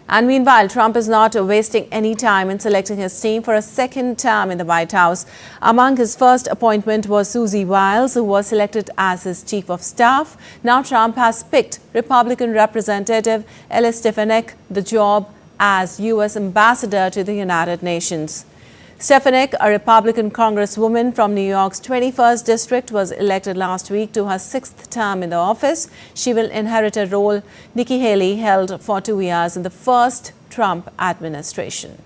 And meanwhile, Trump is not wasting any time in selecting his team for a second term in the White House. Among his first appointment was Susie Wiles, who was selected as his chief of staff. Now Trump has picked Republican Representative Elise Stefanik the job as U.S. ambassador to the United Nations. Stefanik, a Republican congresswoman from New York's 21st district, was elected last week to her sixth term in the office. She will inherit a role Nikki Haley held for 2 years in the first Trump administration.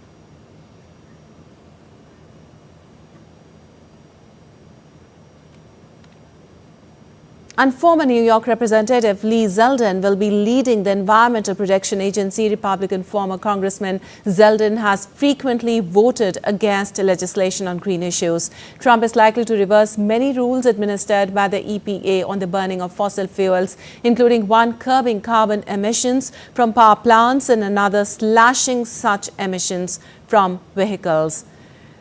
And former New York Representative Lee Zeldin will be leading the Environmental Protection Agency. Republican former Congressman Zeldin has frequently voted against legislation on green issues. Trump is likely to reverse many rules administered by the EPA on the burning of fossil fuels, including one curbing carbon emissions from power plants and another slashing such emissions from vehicles.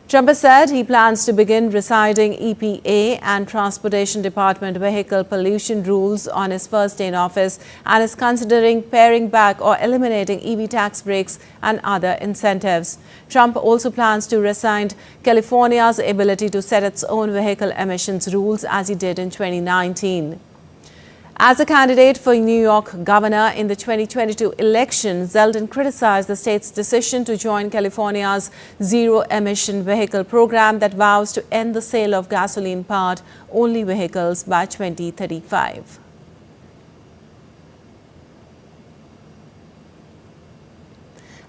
Trump has said he plans to begin reciting EPA and Transportation Department vehicle pollution rules on his first day in office and is considering paring back or eliminating EV tax breaks and other incentives. Trump also plans to rescind California's ability to set its own vehicle emissions rules as he did in 2019. As a candidate for New York governor in the 2022 election, Zeldin criticized the state's decision to join California's zero-emission vehicle program that vows to end the sale of gasoline-powered only vehicles by 2035.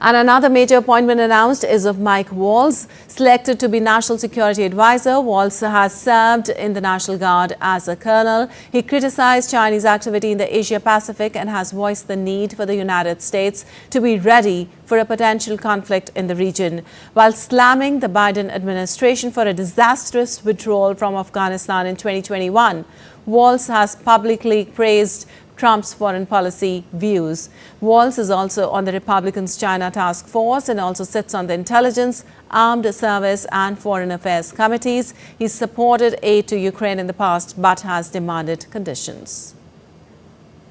And another major appointment announced is of Mike Waltz, selected to be National Security Advisor. Waltz has served in the National Guard as a colonel. He criticized Chinese activity in the Asia-Pacific and has voiced the need for the United States to be ready for a potential conflict in the region, while slamming the Biden administration for a disastrous withdrawal from Afghanistan in 2021. Waltz has publicly praised Trump's foreign policy views. Waltz is also on the Republicans' China Task Force and also sits on the Intelligence, Armed Service and Foreign Affairs committees. He's supported aid to Ukraine in the past but has demanded conditions.